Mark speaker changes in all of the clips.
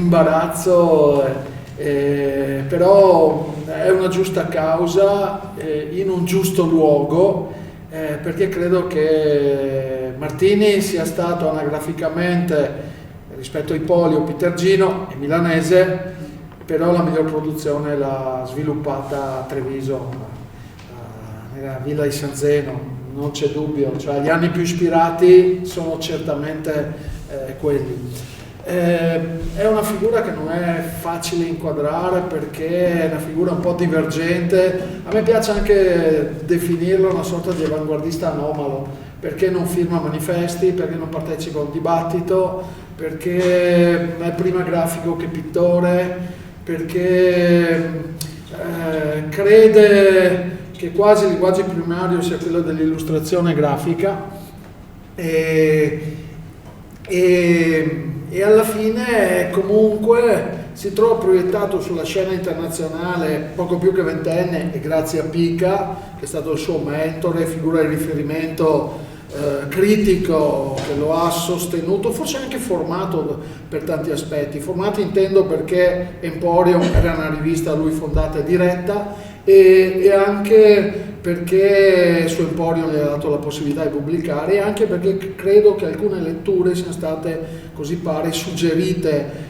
Speaker 1: imbarazzo, però è una giusta causa in un giusto luogo, perché credo che Martini sia stato anagraficamente, rispetto a Ippolio, Pitergino e milanese, però la miglior produzione l'ha sviluppata a Treviso, nella Villa di San Zeno, non c'è dubbio, cioè gli anni più ispirati sono certamente quelli. È una figura che non è facile inquadrare perché è una figura un po' divergente. A me piace anche definirlo una sorta di avanguardista anomalo, perché non firma manifesti, perché non partecipa a un dibattito, perché è prima grafico che pittore, perché crede che quasi il linguaggio primario sia quello dell'illustrazione grafica e alla fine comunque si trova proiettato sulla scena internazionale poco più che ventenne, e grazie a Pica, che è stato il suo mentore, figura di riferimento critico, che lo ha sostenuto, forse anche formato per tanti aspetti. Formato intendo perché Emporium era una rivista a lui fondata e diretta, e anche perché su Emporium gli ha dato la possibilità di pubblicare, e anche perché credo che alcune letture siano state, così pare, suggerite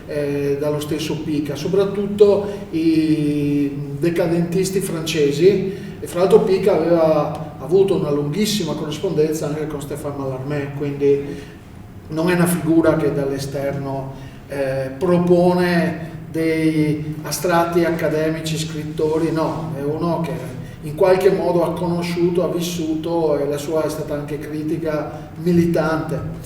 Speaker 1: dallo stesso Pica, soprattutto i decadentisti francesi. E fra l'altro Pica aveva avuto una lunghissima corrispondenza anche con Stéphane Mallarmé, quindi non è una figura che dall'esterno propone dei astratti accademici, scrittori, no, è uno che in qualche modo ha conosciuto, ha vissuto, e la sua è stata anche critica militante.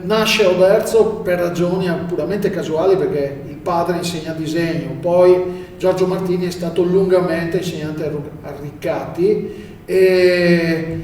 Speaker 1: Nasce a Oderzo per ragioni puramente casuali, perché il padre insegna disegno, poi Giorgio Martini è stato lungamente insegnante a Riccati, e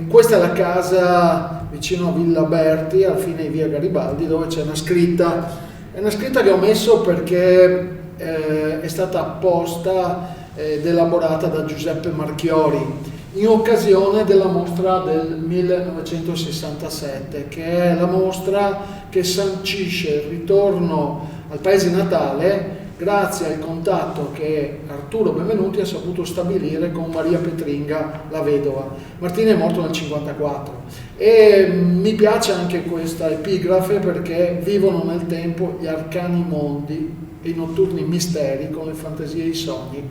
Speaker 1: questa è la casa vicino a Villa Berti, alla fine di via Garibaldi, dove c'è una scritta. È una scritta che ho messo perché è stata apposta ed elaborata da Giuseppe Marchiori in occasione della mostra del 1967, che è la mostra che sancisce il ritorno al paese natale grazie al contatto che Arturo Benvenuti ha saputo stabilire con Maria Petringa, la vedova. Martini è morto nel 1954 e mi piace anche questa epigrafe perché vivono nel tempo gli arcani mondi e i notturni misteri con le fantasie e i sogni.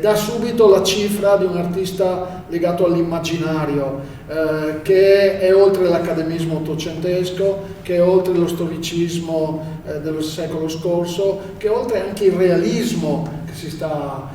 Speaker 1: Dà subito la cifra di un artista legato all'immaginario, che è oltre l'academismo ottocentesco, che è oltre lo storicismo dello secolo scorso, che è oltre anche il realismo che si sta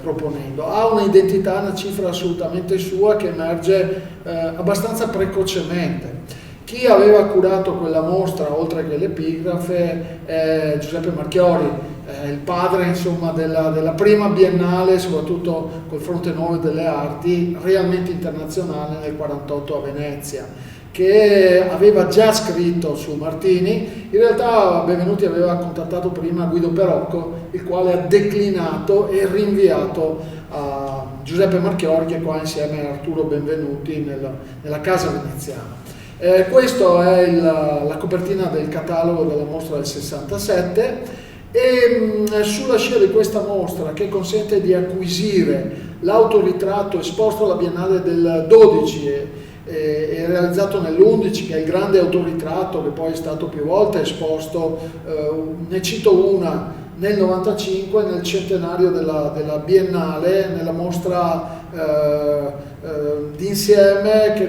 Speaker 1: proponendo. Ha un'identità, una cifra assolutamente sua che emerge abbastanza precocemente. Chi aveva curato quella mostra, oltre che l'epigrafe, è Giuseppe Marchiori, il padre insomma della prima biennale, soprattutto col fronte nuovo delle arti, realmente internazionale nel 1948 a Venezia, che aveva già scritto su Martini. In realtà Benvenuti aveva contattato prima Guido Perocco, il quale ha declinato e rinviato a Giuseppe Marchiori, che è qua insieme a Arturo Benvenuti nella casa veneziana. Questa è la copertina del catalogo della mostra del 67 e sulla scia di questa mostra, che consente di acquisire l'autoritratto esposto alla Biennale del 12 e realizzato nell'11, che è il grande autoritratto che poi è stato più volte esposto, ne cito una nel 95 nel centenario della Biennale, nella mostra d'insieme che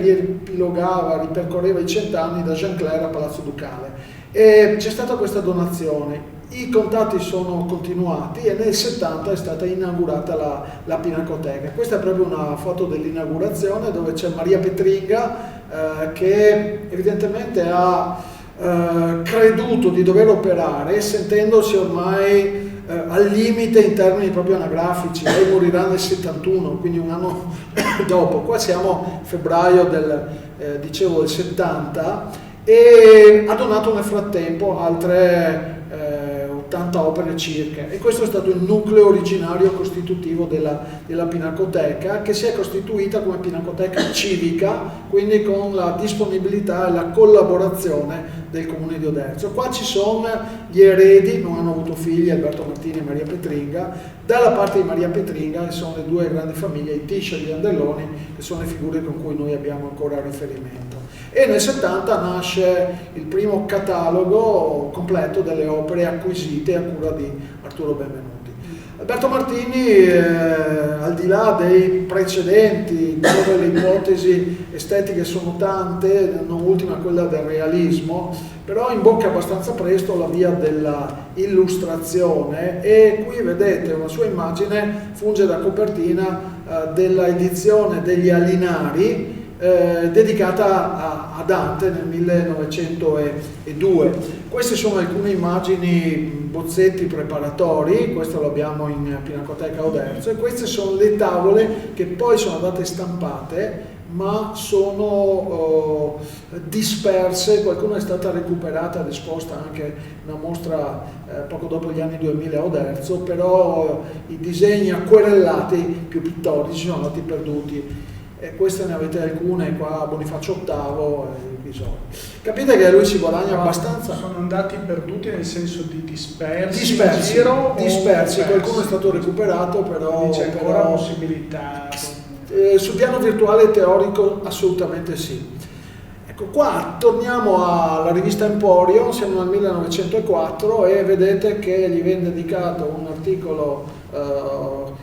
Speaker 1: ripercorreva i 100 anni da Jean Clair a Palazzo Ducale, e c'è stata questa donazione. I contatti sono continuati e nel 70 è stata inaugurata la Pinacoteca. Questa è proprio una foto dell'inaugurazione, dove c'è Maria Petringa che evidentemente ha creduto di dover operare, sentendosi ormai al limite in termini proprio anagrafici. Lei morirà nel 71, quindi un anno dopo. Qua siamo febbraio del 70, e ha donato nel frattempo altre 80 opere circa, e questo è stato il nucleo originario costitutivo della Pinacoteca, che si è costituita come Pinacoteca civica, quindi con la disponibilità e la collaborazione del comune di Oderzo. Qua ci sono gli eredi, non hanno avuto figli, Alberto Martini e Maria Petringa. Dalla parte di Maria Petringa sono le due grandi famiglie, i Tiscia e gli Andelloni, che sono le figure con cui noi abbiamo ancora riferimento. E nel 70 nasce il primo catalogo completo delle opere acquisite a cura di Arturo Benvenuti. Alberto Martini, al di là dei precedenti, dove le ipotesi estetiche sono tante, non ultima quella del realismo, però imbocca abbastanza presto la via della illustrazione, e qui vedete una sua immagine funge da copertina della edizione degli Alinari, dedicata a Dante nel 1902. Queste sono alcune immagini, bozzetti preparatori, questo lo abbiamo in Pinacoteca Oderzo, e queste sono le tavole che poi sono andate stampate ma sono disperse, qualcuna è stata recuperata ed esposta anche una mostra poco dopo gli anni 2000 a Oderzo, però i disegni acquerellati più pittorici sono andati perduti. E queste ne avete alcune qua, Bonifacio VIII, episodi. Capite che lui si guadagna abbastanza.
Speaker 2: Sono andati perduti nel senso di dispersi,
Speaker 1: dispersi. Qualcuno è stato recuperato, però
Speaker 2: c'è ancora possibilità.
Speaker 1: Sul piano virtuale e teorico assolutamente sì. Ecco, qua torniamo alla rivista Emporio, siamo nel 1904 e vedete che gli viene dedicato un articolo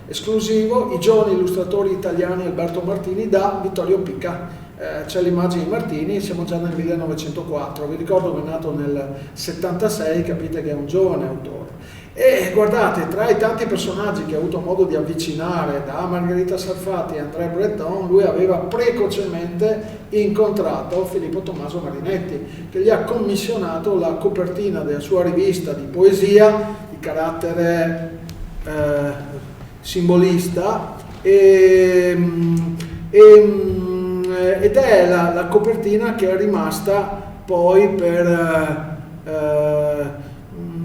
Speaker 1: esclusivo, I giovani illustratori italiani Alberto Martini, da Vittorio Pica. C'è l'immagine di Martini, siamo già nel 1904, vi ricordo che è nato nel 76, capite che è un giovane autore. E guardate, tra i tanti personaggi che ha avuto modo di avvicinare, da Margherita Sarfatti a André Breton, lui aveva precocemente incontrato Filippo Tommaso Marinetti, che gli ha commissionato la copertina della sua rivista di poesia di carattere simbolista, ed è la copertina che è rimasta poi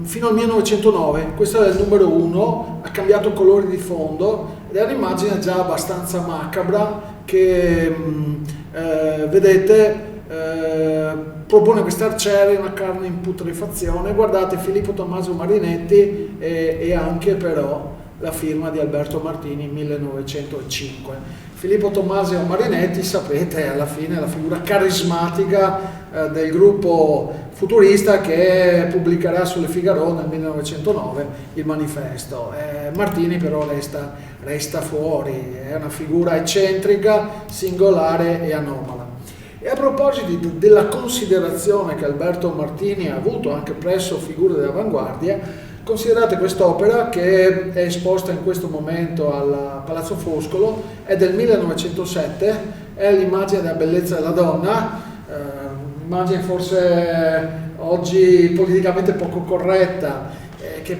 Speaker 1: fino al 1909. Questo è il numero 1, ha cambiato colori di fondo ed è un'immagine già abbastanza macabra che vedete propone questa arciere, una carne in putrefazione. Guardate Filippo Tommaso Marinetti e anche però la firma di Alberto Martini 1905. Filippo Tommaso Marinetti, sapete, alla fine è la figura carismatica del gruppo futurista che pubblicherà sulle Figaro nel 1909 il manifesto. Martini però resta fuori, è una figura eccentrica, singolare e anomala. E a proposito della considerazione che Alberto Martini ha avuto anche presso figure dell'avanguardia, considerate quest'opera che è esposta in questo momento al Palazzo Foscolo, è del 1907, è l'immagine della bellezza della donna, un'immagine forse oggi politicamente poco corretta, che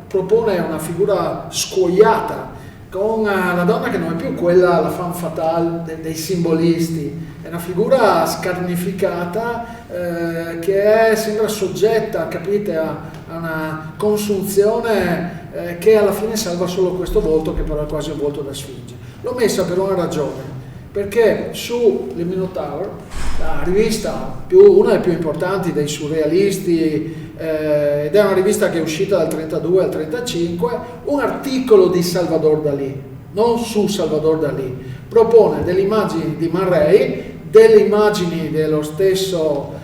Speaker 1: propone una figura scuoiata, con la donna che non è più quella, la femme fatale dei simbolisti, è una figura scarnificata che sembra soggetta, capite, a una consunzione che alla fine salva solo questo volto, che però è quasi un volto da sfinge. L'ho messa per una ragione, perché su Le Minotaur, la rivista una delle più importanti dei surrealisti, ed è una rivista che è uscita dal 32 al 35, un articolo di Salvador Dalì, non su Salvador Dalì, propone delle immagini di Man Ray, delle immagini dello stesso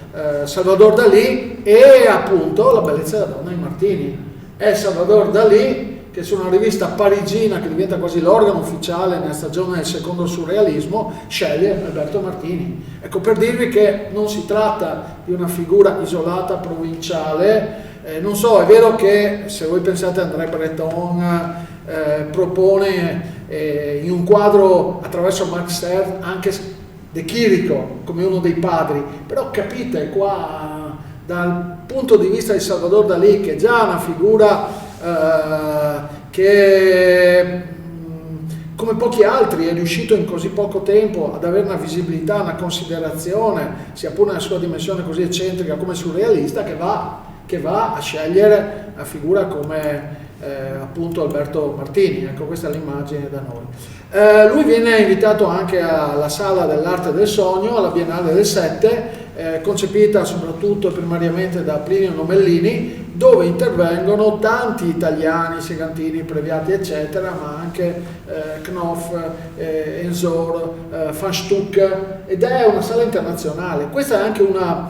Speaker 1: Salvador Dalì e appunto la bellezza della donna di Martini. È Salvador Dalì che su una rivista parigina che diventa quasi l'organo ufficiale nella stagione del secondo surrealismo sceglie Alberto Martini. Ecco, per dirvi che non si tratta di una figura isolata, provinciale. Non so, è vero che se voi pensate a André Breton propone in un quadro attraverso Marc Serre anche De Chirico come uno dei padri, però capite qua dal punto di vista di Salvador Dalì, che è già una figura che come pochi altri è riuscito in così poco tempo ad avere una visibilità, una considerazione, sia pure nella sua dimensione così eccentrica come surrealista, che va a scegliere una figura come appunto Alberto Martini. Ecco, questa è l'immagine da noi. Lui viene invitato anche alla Sala dell'Arte del Sogno, alla Biennale del 7, concepita soprattutto primariamente da Plinio Nomellini, dove intervengono tanti italiani, Segantini, Previati eccetera, ma anche Knopf, Ensor, Van Stuck, ed è una sala internazionale. Questa è anche una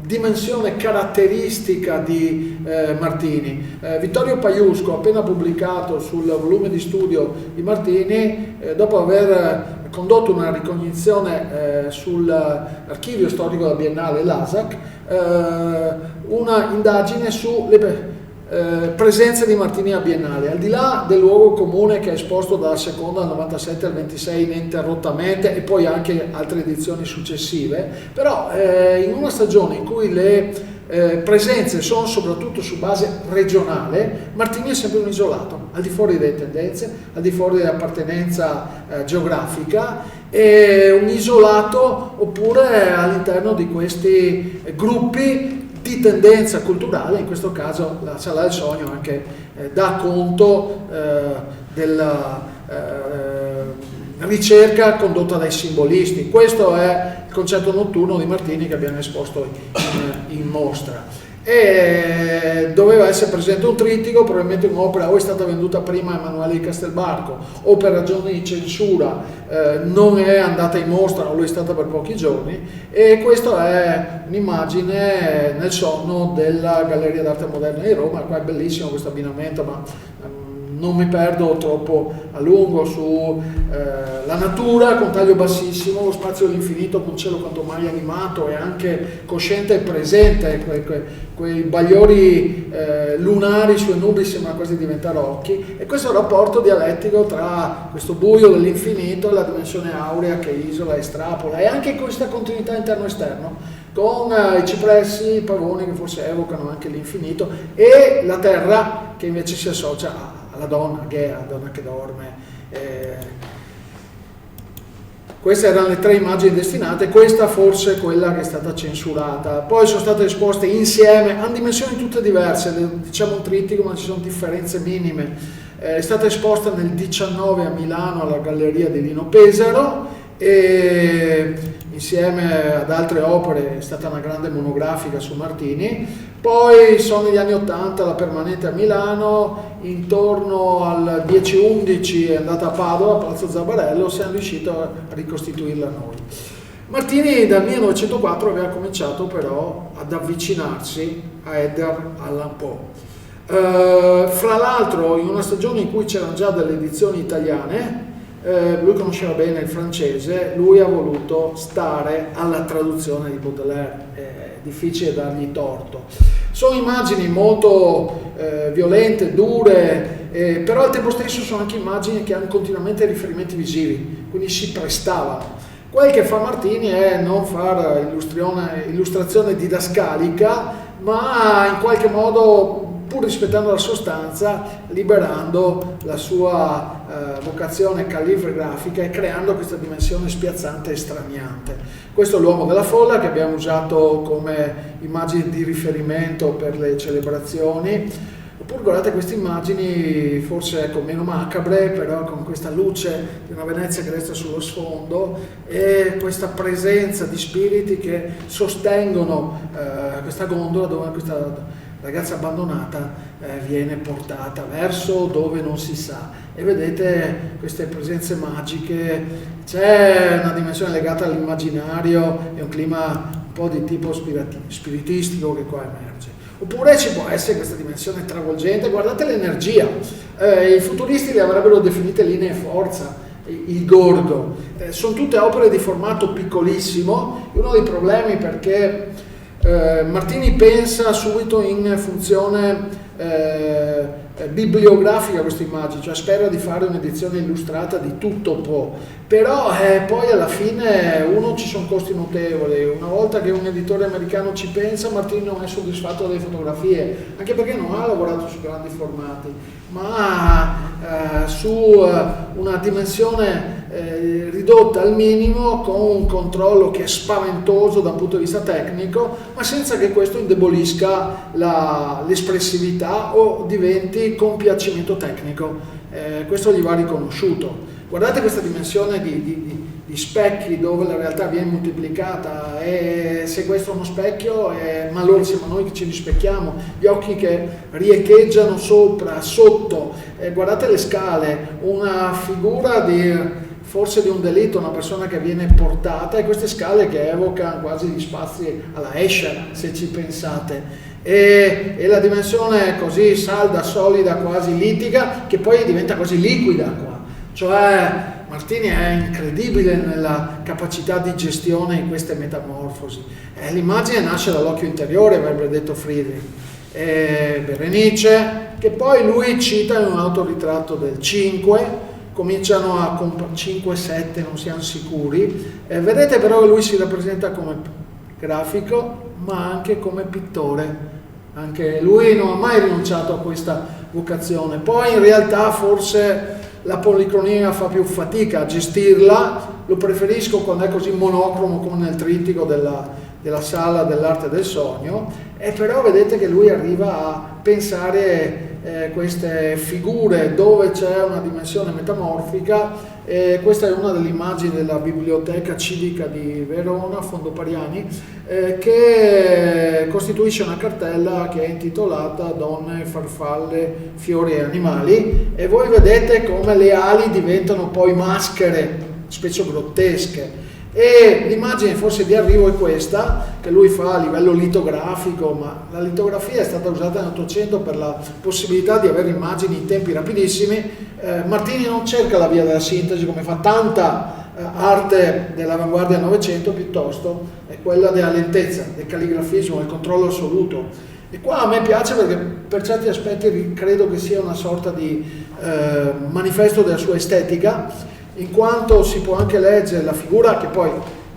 Speaker 1: dimensione caratteristica di Martini. Vittorio Paiusco, appena pubblicato sul volume di studio di Martini, dopo aver condotto una ricognizione sull'archivio storico della Biennale LASAC, una indagine sulle presenze di Martini a Biennale, al di là del luogo comune che è esposto dalla seconda al 97 al 26 ininterrottamente e poi anche altre edizioni successive, però in una stagione in cui le presenze sono soprattutto su base regionale, Martini è sempre un isolato, al di fuori delle tendenze, al di fuori dell'appartenenza geografica, è un isolato oppure all'interno di questi gruppi di tendenza culturale. In questo caso la Sala del Sogno anche dà conto della ricerca condotta dai simbolisti. Questo è il concetto notturno di Martini che abbiamo esposto in mostra. E doveva essere presente un trittico, probabilmente un'opera o è stata venduta prima a Emanuele di Castelbarco o per ragioni di censura non è andata in mostra o lo è stata per pochi giorni, e questa è un'immagine nel sonno della Galleria d'Arte Moderna di Roma. Qua è bellissimo questo abbinamento, ma non mi perdo troppo a lungo su la natura con taglio bassissimo, lo spazio dell'infinito con cielo quanto mai animato e anche cosciente e presente, quei bagliori lunari sue nubi sembrano quasi diventare occhi, e questo è il rapporto dialettico tra questo buio dell'infinito e la dimensione aurea che isola e estrapola, e anche questa continuità interno-esterno con i cipressi, i pavoni che forse evocano anche l'infinito, e la terra che invece si associa alla donna, Gea, donna che dorme. Queste erano le tre immagini destinate, questa forse è quella che è stata censurata. Poi sono state esposte insieme, hanno dimensioni tutte diverse, diciamo un trittico ma ci sono differenze minime. È stata esposta nel 19 a Milano alla Galleria di Lino Pesaro, e insieme ad altre opere è stata una grande monografica su Martini. Poi sono negli anni 80 la permanente a Milano, intorno al 10-11 è andata a Padova, a Palazzo Zabarello, siamo riusciti a ricostituirla noi. Martini dal 1904 aveva cominciato però ad avvicinarsi a Edgar Allan Poe. Fra l'altro in una stagione in cui c'erano già delle edizioni italiane, lui conosceva bene il francese, lui ha voluto stare alla traduzione di Baudelaire, è difficile dargli torto. Sono immagini molto violente, dure, però al tempo stesso sono anche immagini che hanno continuamente riferimenti visivi, quindi si prestavano. Quel che fa Martini è non fare illustrazione didascalica, ma in qualche modo, pur rispettando la sostanza, liberando la sua vocazione calligrafica e creando questa dimensione spiazzante e straniante. Questo è l'uomo della folla che abbiamo usato come immagine di riferimento per le celebrazioni. Oppure guardate queste immagini, forse meno macabre, però con questa luce di una Venezia che resta sullo sfondo e questa presenza di spiriti che sostengono questa gondola dove questa ragazza abbandonata viene portata verso dove non si sa. E vedete queste presenze magiche, c'è una dimensione legata all'immaginario e un clima un po' di tipo spiritistico che qua emerge. Oppure ci può essere questa dimensione travolgente, guardate l'energia, i futuristi le avrebbero definite linee forza, il gorgo, sono tutte opere di formato piccolissimo. Uno dei problemi perché Martini pensa subito in funzione bibliografica queste immagini, cioè spera di fare un'edizione illustrata di tutto Poe, però poi alla fine ci sono costi notevoli. Una volta che un editore americano ci pensa, Martini non è soddisfatto delle fotografie, anche perché non ha lavorato su grandi formati, ma su una dimensione ridotta al minimo, con un controllo che è spaventoso da un punto di vista tecnico, ma senza che questo indebolisca l'espressività o diventi compiacimento tecnico. Questo gli va riconosciuto. Guardate questa dimensione di di specchi dove la realtà viene moltiplicata, e se questo è uno specchio, ma allora siamo noi che ci rispecchiamo, gli occhi che riecheggiano sopra, sotto, guardate le scale, una figura forse di un delitto, una persona che viene portata, e queste scale che evocano quasi gli spazi alla Escher, se ci pensate, e la dimensione così salda, solida, quasi litica, che poi diventa quasi liquida qua, cioè Martini è incredibile nella capacità di gestione di queste metamorfosi. L'immagine nasce dall'occhio interiore, avrebbe detto Friedrich. Berenice, che poi lui cita in un autoritratto del 5, cominciano a 5-7, non siamo sicuri. Vedete però che lui si rappresenta come grafico, ma anche come pittore. Anche lui non ha mai rinunciato a questa vocazione. Poi in realtà forse la policromia fa più fatica a gestirla, lo preferisco quando è così monocromo come nel trittico della sala dell'arte del sogno, e però vedete che lui arriva a pensare queste figure dove c'è una dimensione metamorfica. Questa è una delle immagini della biblioteca civica di Verona, Fondo Pariani, che costituisce una cartella che è intitolata Donne, farfalle, fiori e animali, e voi vedete come le ali diventano poi maschere, spesso grottesche. E l'immagine forse di arrivo è questa, che lui fa a livello litografico, ma la litografia è stata usata nell'Ottocento per la possibilità di avere immagini in tempi rapidissimi. Martini non cerca la via della sintesi come fa tanta arte dell'avanguardia del Novecento, piuttosto è quella della lentezza, del calligrafismo, del controllo assoluto. E qua a me piace perché per certi aspetti credo che sia una sorta di manifesto della sua estetica, in quanto si può anche leggere la figura che poi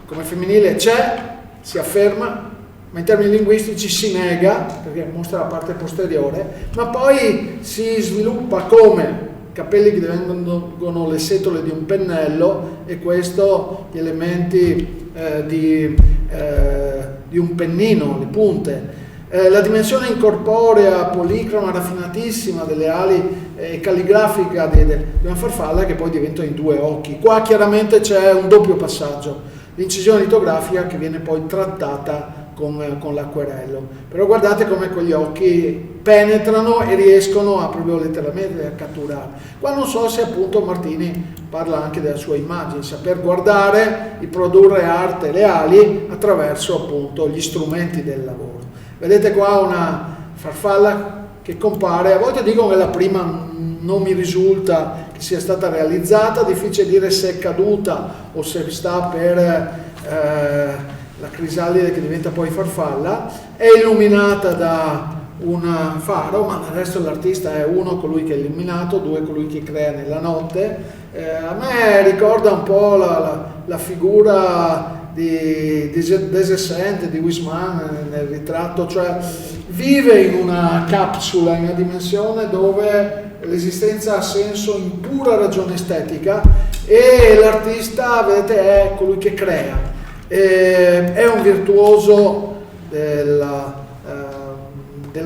Speaker 1: come femminile c'è, si afferma, ma in termini linguistici si nega perché mostra la parte posteriore, ma poi si sviluppa come capelli che divengono le setole di un pennello, e questo gli elementi di un pennino, le punte. La dimensione incorporea, policroma, raffinatissima delle ali calligrafica di una farfalla che poi diventa in due occhi. Qua chiaramente c'è un doppio passaggio, l'incisione litografica che viene poi trattata con l'acquerello, però guardate come quegli occhi penetrano e riescono a proprio letteralmente a catturare. Qua non so se appunto Martini parla anche della sua immagine, saper guardare, di produrre arte reali attraverso appunto gli strumenti del lavoro. Vedete qua una farfalla che compare, a volte dicono che la prima non mi risulta che sia stata realizzata, difficile dire se è caduta o se sta per la crisalide che diventa poi farfalla, è illuminata da un faro, ma del resto l'artista è uno colui che è illuminato, due colui che crea nella notte. A me ricorda un po' la figura di Des Esseintes, di Huysmans nel ritratto, cioè vive in una capsula, in una dimensione dove l'esistenza ha senso in pura ragione estetica, e l'artista, vedete, è colui che crea, è un virtuoso della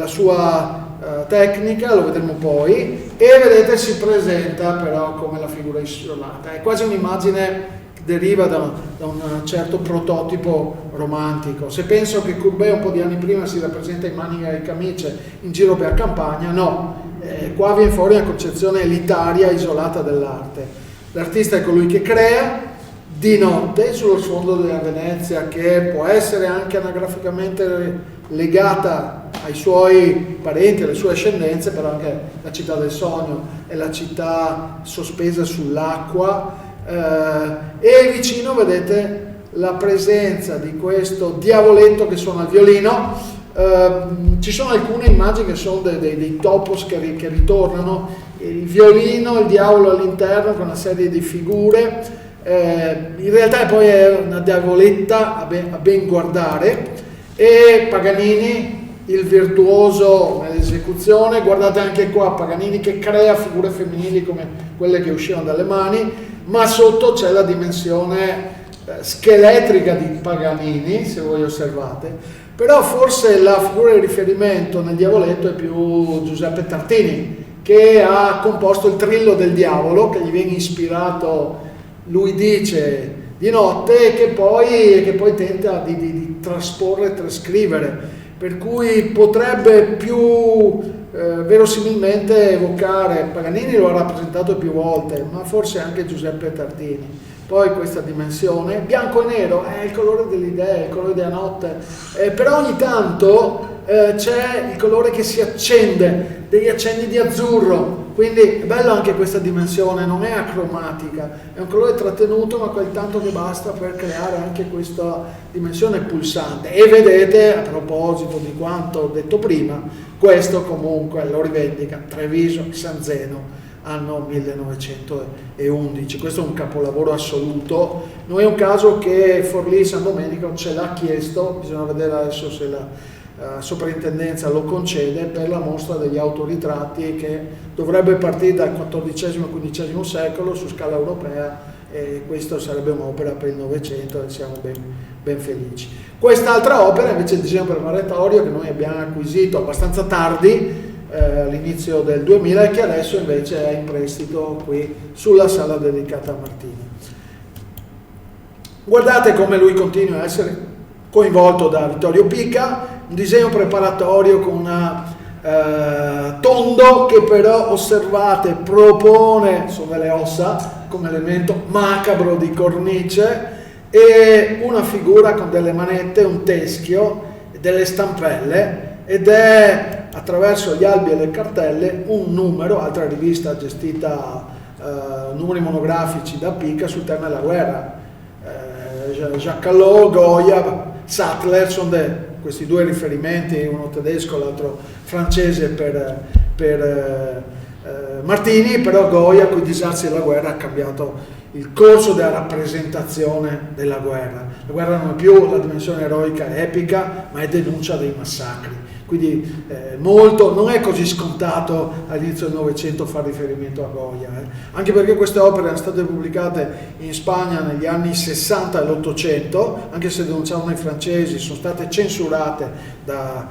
Speaker 1: sua tecnica, lo vedremo poi, e vedete si presenta però come la figura isolata, è quasi un'immagine deriva da un certo prototipo romantico. Se penso che Courbet un po' di anni prima si rappresenta in manica di camice in giro per campagna, no, qua viene fuori una concezione elitaria, isolata dell'arte. L'artista è colui che crea di notte sullo sfondo della Venezia, che può essere anche anagraficamente legata ai suoi parenti, alle sue ascendenze, però anche la città del sogno è la città sospesa sull'acqua. E vicino vedete la presenza di questo diavoletto che suona il violino. Ci sono alcune immagini che sono dei topos che ritornano, il violino, il diavolo all'interno con una serie di figure. In realtà poi è una diavoletta a ben guardare, e Paganini, il virtuoso nell'esecuzione. Guardate anche qua Paganini che crea figure femminili come quelle che uscivano dalle mani, ma sotto c'è la dimensione scheletrica di Paganini, se voi osservate. Però forse la figura di riferimento nel diavoletto è più Giuseppe Tartini, che ha composto il Trillo del Diavolo, che gli viene ispirato, lui dice, di notte e che poi tenta di trasporre e trascrivere, per cui potrebbe più verosimilmente evocare, Paganini lo ha rappresentato più volte, ma forse anche Giuseppe Tartini. Poi questa dimensione, bianco e nero, è il colore delle idee, il colore della notte, però ogni tanto c'è il colore che si accende, degli accendi di azzurro, quindi è bello anche questa dimensione, non è acromatica, è un colore trattenuto ma quel tanto che basta per creare anche questa dimensione pulsante. E vedete, a proposito di quanto ho detto prima, questo comunque lo rivendica Treviso, San Zeno, anno 1911. Questo è un capolavoro assoluto, non è un caso che Forlì San Domenico ce l'ha chiesto, bisogna vedere adesso se la soprintendenza lo concede, per la mostra degli autoritratti che dovrebbe partire dal XIV-XV secolo su scala europea, e questo sarebbe un'opera per il Novecento e siamo ben felici. Quest'altra opera invece è il disegno preparatorio che noi abbiamo acquisito abbastanza tardi, all'inizio del 2000, e che adesso invece è in prestito qui sulla sala dedicata a Martini. Guardate come lui continua a essere coinvolto da Vittorio Pica, un disegno preparatorio con una tondo che però, osservate, propone, sono delle ossa, come elemento macabro di cornice, e una figura con delle manette, un teschio, delle stampelle, ed è attraverso gli albi e le cartelle un numero, altra rivista gestita, numeri monografici da Pica sul tema della guerra. Jacques Callot, Goya, Sattler sono questi due riferimenti, uno tedesco, l'altro francese per Martini, però Goya con i disastri della guerra ha cambiato il corso della rappresentazione della guerra. La guerra non è più la dimensione eroica epica, ma è denuncia dei massacri. Quindi non è così scontato all'inizio del Novecento fare riferimento a Goya, anche perché queste opere erano state pubblicate in Spagna negli anni 60 e l'800, anche se denunciavano i francesi, sono state censurate dai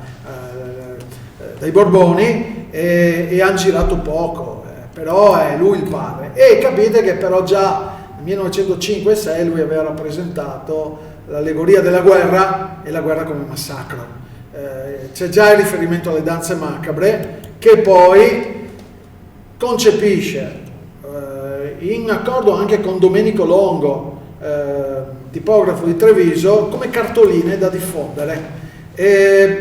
Speaker 1: Borboni e hanno girato poco, però è lui il padre. E capite che però già nel 1905-6 lui aveva rappresentato l'allegoria della guerra e la guerra come massacro. C'è già il riferimento alle danze macabre, che poi concepisce in accordo anche con Domenico Longo, tipografo di Treviso, come cartoline da diffondere.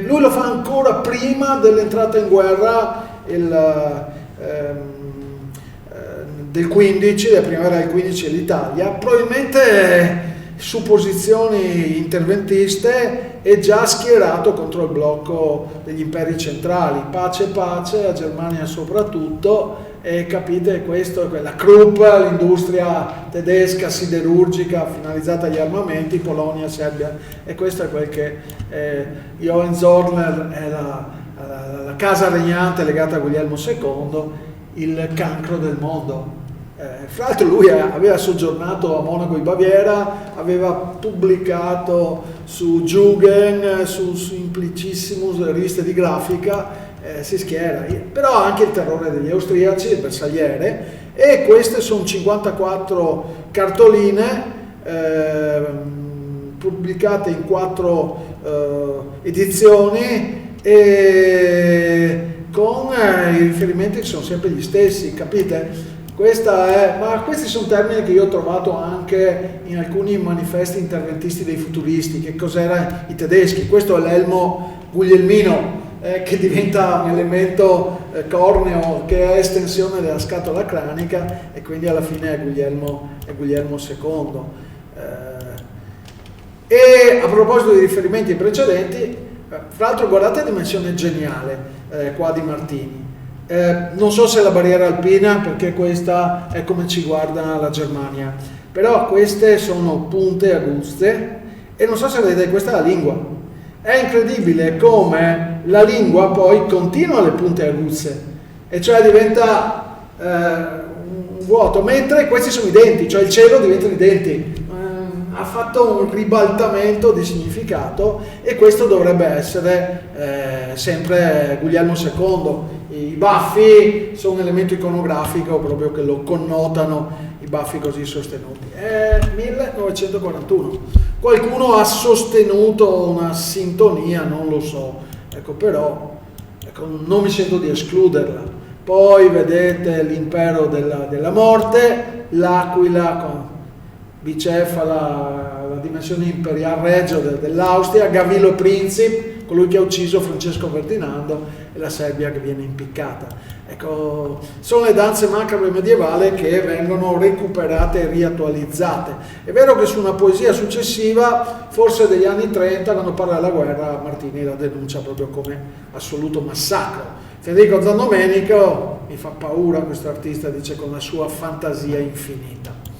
Speaker 1: Lui lo fa ancora prima dell'entrata in guerra del 15, della primavera del 15 dell'Italia, probabilmente su posizioni interventiste, e già schierato contro il blocco degli imperi centrali, pace, la Germania soprattutto, e capite questo, la Krupp, l'industria tedesca siderurgica finalizzata agli armamenti, Polonia, Serbia, e questo è quel che Hohenzollern è la casa regnante legata a Guglielmo II, il cancro del mondo. Fra l'altro lui aveva soggiornato a Monaco in Baviera, aveva pubblicato su Jugend, su Simplicissimus, riviste di grafica, si schiera, però anche il terrore degli austriaci, il bersagliere, e queste sono 54 cartoline pubblicate in 4 edizioni, e con i riferimenti che sono sempre gli stessi, capite? Ma questi sono termini che io ho trovato anche in alcuni manifesti interventisti dei futuristi. Che cos'erano i tedeschi? Questo è l'elmo guglielmino, che diventa un elemento corneo, che è estensione della scatola cranica, e quindi alla fine è Guglielmo II. E a proposito di riferimenti precedenti, fra l'altro guardate la dimensione geniale qua di Martini. Non so se la barriera alpina, perché questa è come ci guarda la Germania, però queste sono punte aguzze, e non so se vedete, questa è la lingua. È incredibile come la lingua poi continua le punte aguzze, e cioè diventa un vuoto, mentre questi sono i denti, cioè il cielo diventano i denti. Ha fatto un ribaltamento di significato, e questo dovrebbe essere sempre Guglielmo II. I baffi sono un elemento iconografico proprio che lo connotano, i baffi così sostenuti. È 1941. Qualcuno ha sostenuto una sintonia, non lo so, ecco, però ecco, non mi sento di escluderla. Poi vedete l'impero della morte, l'Aquila con bicefala, la dimensione imperial reggio dell'Austria, Gavrilo Princip, colui che ha ucciso Francesco Ferdinando, e la Serbia che viene impiccata. Ecco, sono le danze macabre medievali che vengono recuperate e riattualizzate. È vero che su una poesia successiva, forse degli anni 30, quando parla della guerra, Martini la denuncia proprio come assoluto massacro. Federico Zandomenico mi fa paura, questo artista, dice, con la sua fantasia infinita.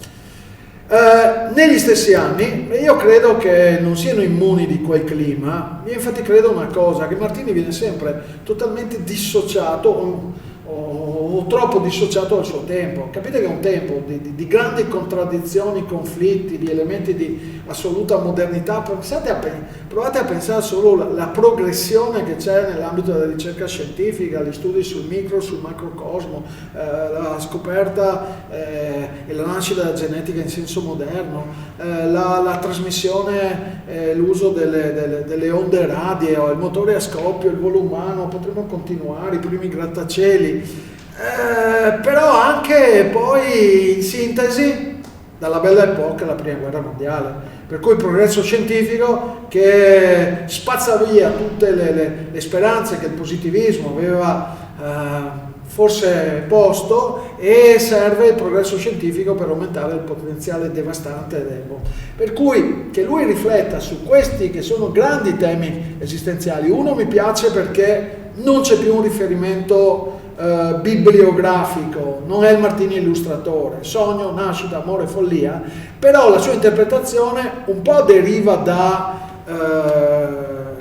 Speaker 1: Negli stessi anni, e io credo che non siano immuni di quel clima, io infatti credo una cosa, che Martini viene sempre totalmente dissociato o troppo dissociato dal suo tempo. Capite che è un tempo di grandi contraddizioni, conflitti, di elementi di assoluta modernità. Provate a pensare solo alla progressione che c'è nell'ambito della ricerca scientifica, gli studi sul micro, sul macrocosmo, la scoperta e la nascita della genetica in senso moderno, la trasmissione, l'uso delle onde radio, il motore a scoppio, il volo umano, potremmo continuare, i primi grattacieli. Però anche poi in sintesi dalla bella epoca la prima guerra mondiale, per cui il progresso scientifico che spazza via tutte le speranze che il positivismo aveva forse posto, e serve il progresso scientifico per aumentare il potenziale devastante dell'uomo. Per cui che lui rifletta su questi che sono grandi temi esistenziali. Uno, mi piace perché non c'è più un riferimento bibliografico, non è il Martini illustratore, sogno, nascita, amore, follia, però la sua interpretazione un po' deriva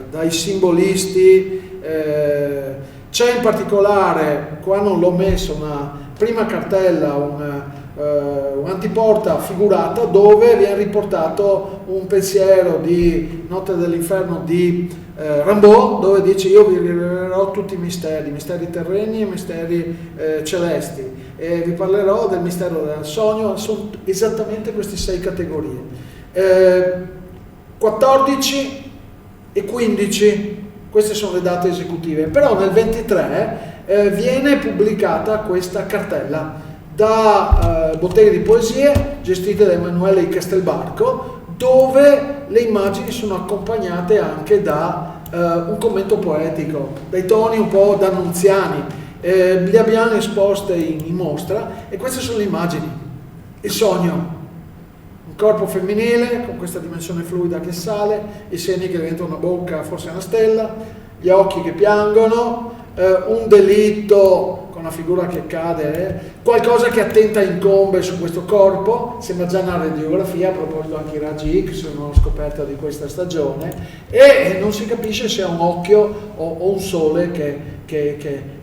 Speaker 1: dai simbolisti. C'è in particolare, qua non l'ho messo, una prima cartella, un'antiporta figurata dove viene riportato un pensiero di Notte dell'Inferno di Rimbaud, dove dice: io vi rivelerò tutti i misteri terreni e misteri celesti, e vi parlerò del mistero del sogno. Sono esattamente queste 6 categorie, 14 e 15. Queste sono le date esecutive, però nel 23 viene pubblicata questa cartella da Bottega di Poesie, gestite da Emanuele di Castelbarco, dove le immagini sono accompagnate anche da un commento poetico, dai toni un po' d'annunziani. Li abbiamo esposte in mostra, e queste sono le immagini. Il sogno, un corpo femminile con questa dimensione fluida che sale, i seni che diventano una bocca, forse una stella, gli occhi che piangono, un delitto con una figura che cade, qualcosa che attenta incombe su questo corpo, sembra già una radiografia, a proposito anche i raggi X, una scoperta di questa stagione, e non si capisce se è un occhio o un sole che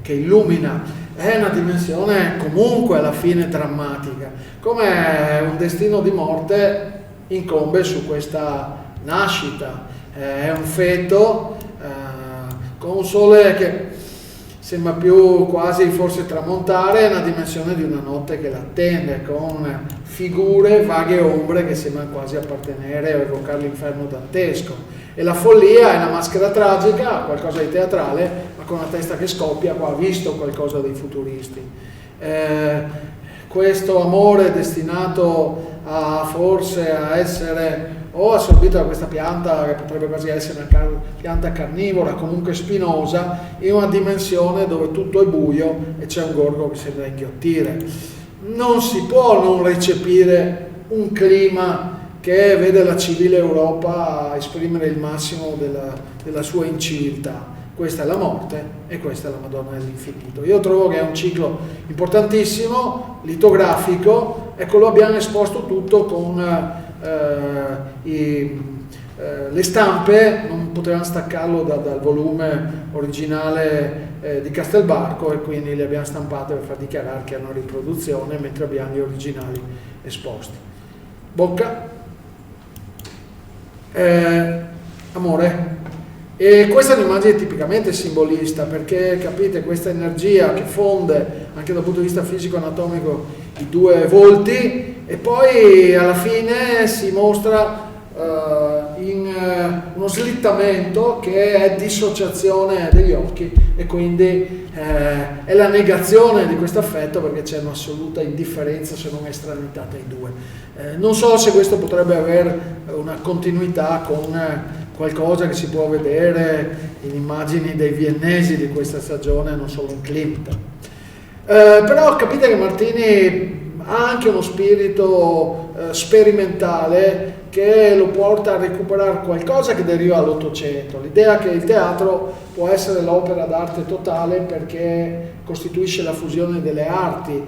Speaker 1: illumina. È una dimensione comunque alla fine drammatica, come un destino di morte incombe su questa nascita. È un feto con un sole che sembra più quasi forse tramontare, è una dimensione di una notte che l'attende, con figure, vaghe ombre che sembrano quasi appartenere o evocare l'inferno dantesco. E la follia è una maschera tragica, qualcosa di teatrale, ma con una testa che scoppia. Qua ha visto qualcosa dei futuristi. Questo amore destinato forse a essere o assorbito da questa pianta, che potrebbe quasi essere una pianta carnivora, comunque spinosa, in una dimensione dove tutto è buio e c'è un gorgo che sembra inghiottire. Non si può non recepire un clima che vede la civile Europa esprimere il massimo della sua inciviltà. Questa è la morte e questa è la Madonna dell'Infinito. Io trovo che è un ciclo importantissimo, litografico. Ecco, lo abbiamo esposto tutto con le stampe, non potevamo staccarlo dal volume originale di Castelbarco, e quindi le abbiamo stampate per far dichiarare che è una riproduzione, mentre abbiamo gli originali esposti. Bocca, amore. E questa è un'immagine tipicamente simbolista, perché capite questa energia che fonde anche dal punto di vista fisico-anatomico i due volti, e poi alla fine si mostra in uno slittamento che è dissociazione degli occhi, e quindi è la negazione di questo affetto, perché c'è un'assoluta indifferenza, se non estraneità tra i due. Non so se questo potrebbe avere una continuità con qualcosa che si può vedere in immagini dei viennesi di questa stagione, non solo in Klimt. Però capite che Martini ha anche uno spirito sperimentale che lo porta a recuperare qualcosa che deriva dall'Ottocento, l'idea che il teatro può essere l'opera d'arte totale perché costituisce la fusione delle arti.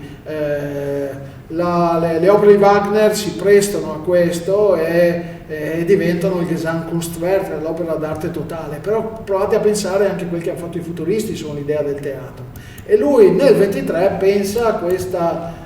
Speaker 1: Le opere di Wagner si prestano a questo e diventano il Gesamtkunstwerk, l'opera d'arte totale. Però provate a pensare anche a quel che hanno fatto i futuristi sull'idea del teatro, e lui nel 23 pensa a questa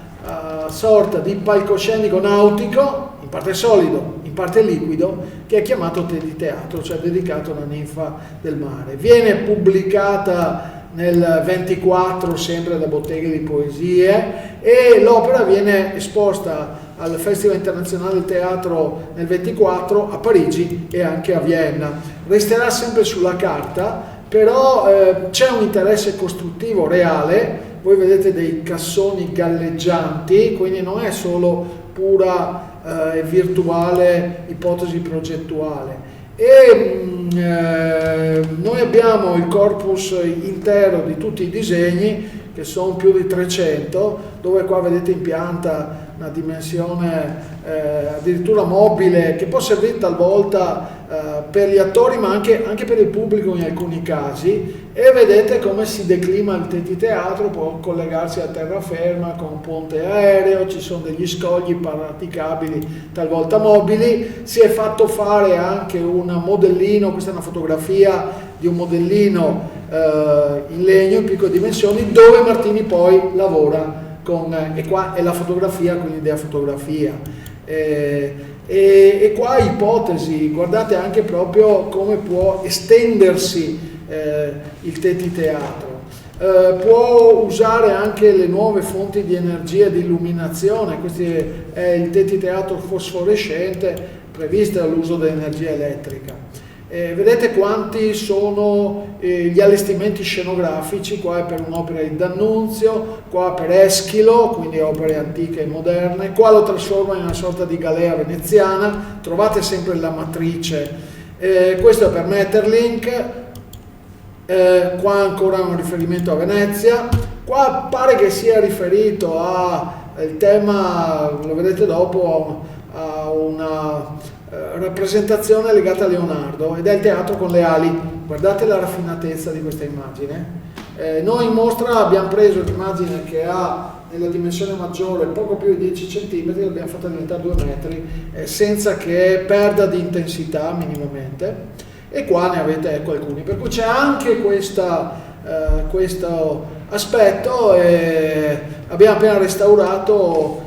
Speaker 1: sorta di palcoscenico nautico, in parte solido, in parte liquido, che è chiamato Te di teatro, cioè dedicato a una ninfa del mare. Viene pubblicata nel 24 sempre da Botteghe di Poesie, e l'opera viene esposta al Festival Internazionale del Teatro nel 24 a Parigi e anche a Vienna. Resterà sempre sulla carta, però c'è un interesse costruttivo reale. Voi vedete dei cassoni galleggianti, quindi non è solo pura e virtuale ipotesi progettuale. E noi abbiamo il corpus intero di tutti i disegni, che sono più di 300, dove qua vedete in pianta una dimensione addirittura mobile, che può servire talvolta per gli attori ma anche per il pubblico in alcuni casi, e vedete come si declina il Te di teatro, può collegarsi a terraferma con un ponte aereo, ci sono degli scogli praticabili talvolta mobili. Si è fatto fare anche un modellino, questa è una fotografia di un modellino in legno in piccole dimensioni, dove Martini poi lavora e qua è la fotografia, quindi idea fotografia. E qua ipotesi, guardate anche proprio come può estendersi il Te di teatro. Può usare anche le nuove fonti di energia e di illuminazione. Questo è il Te di teatro fosforescente previsto dall'uso dell'energia elettrica. Vedete quanti sono gli allestimenti scenografici. Qua è per un'opera di D'Annunzio, qua per Eschilo, quindi opere antiche e moderne. Qua lo trasforma in una sorta di galea veneziana, trovate sempre la matrice. Questo è per Maeterlinck. Qua ancora un riferimento a Venezia. Qua pare che sia riferito al tema, lo vedete dopo, a una rappresentazione legata a Leonardo, ed è il teatro con le ali. Guardate la raffinatezza di questa immagine. Noi in mostra abbiamo preso l'immagine che ha nella dimensione maggiore poco più di 10 cm, l'abbiamo fatta diventare 2 metri senza che perda di intensità minimamente, e qua ne avete alcuni, per cui c'è anche questo aspetto. Abbiamo appena restaurato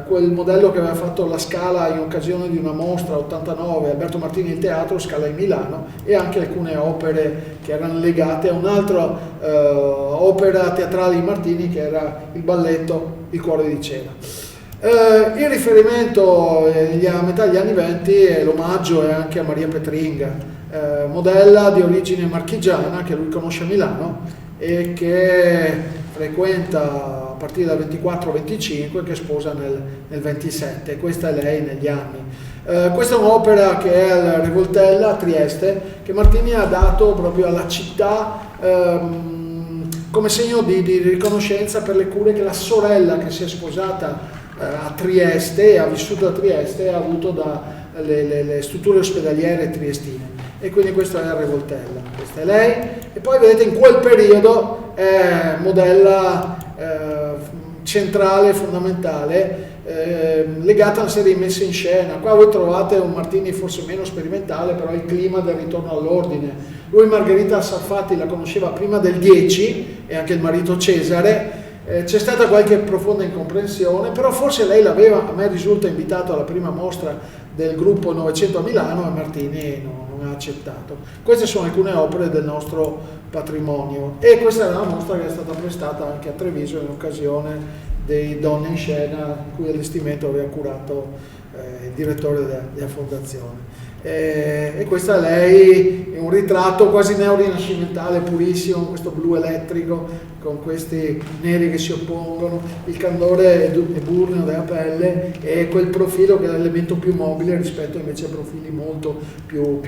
Speaker 1: quel modello che aveva fatto la Scala in occasione di una mostra 89, Alberto Martini il teatro, Scala in Milano, e anche alcune opere che erano legate a un'altra opera teatrale di Martini, che era il balletto Il cuore di cera. Il riferimento a metà degli anni 20 e l'omaggio è anche a Maria Petringa, modella di origine marchigiana che lui conosce a Milano e che frequenta a partire dal 24-25, che sposa nel 27. Questa è lei negli anni. Questa è un'opera che è al Revoltella a Trieste, che Martini ha dato proprio alla città come segno di riconoscenza per le cure che la sorella, che si è sposata a Trieste e ha vissuto a Trieste, ha avuto dalle strutture ospedaliere triestine, e quindi questo è il Revoltella. Questa è lei, e poi vedete in quel periodo è modella centrale, fondamentale, legata a una serie di messe in scena. Qua voi trovate un Martini forse meno sperimentale, però il clima del ritorno all'ordine. Lui Margherita Sarfatti la conosceva prima del 10, e anche il marito Cesare. C'è stata qualche profonda incomprensione, però forse lei l'aveva, a me risulta, invitato alla prima mostra del gruppo Novecento a Milano, e Martini non ha accettato. Queste sono alcune opere del nostro patrimonio, e questa è una mostra che è stata prestata anche a Treviso in occasione dei Donne in Scena, il cui allestimento aveva curato il direttore della fondazione. E questa lei è un ritratto quasi neorinascimentale, purissimo, questo blu elettrico con questi neri che si oppongono, il candore eburneo della pelle e quel profilo che è l'elemento più mobile rispetto invece a profili molto più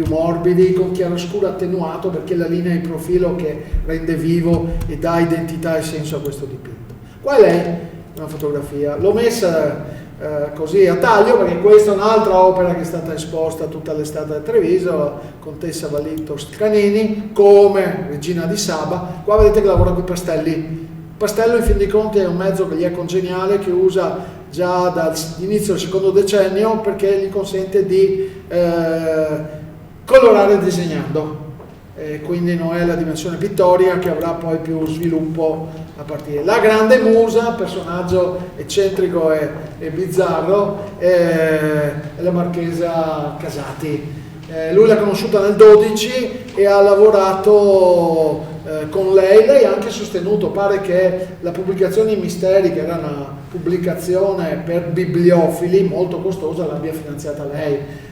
Speaker 1: morbidi, con chiaroscuro attenuato, perché la linea di profilo che rende vivo e dà identità e senso a questo dipinto. Qua lei una fotografia, l'ho messa così a taglio perché questa è un'altra opera che è stata esposta tutta l'estate a Treviso, la contessa Valito Scanini come Regina di Saba. Qua vedete che lavora con i pastelli. Il pastello in fin dei conti è un mezzo che gli è congeniale, che usa già dall'inizio del secondo decennio, perché gli consente di colorare disegnando. Quindi non è la dimensione pittorica, che avrà poi più sviluppo a partire. La grande musa, personaggio eccentrico e bizzarro, è la marchesa Casati. Lui l'ha conosciuta nel 12 e ha lavorato con lei. Lei ha anche sostenuto, pare che la pubblicazione I Misteri, che era una pubblicazione per bibliofili molto costosa, l'abbia finanziata lei.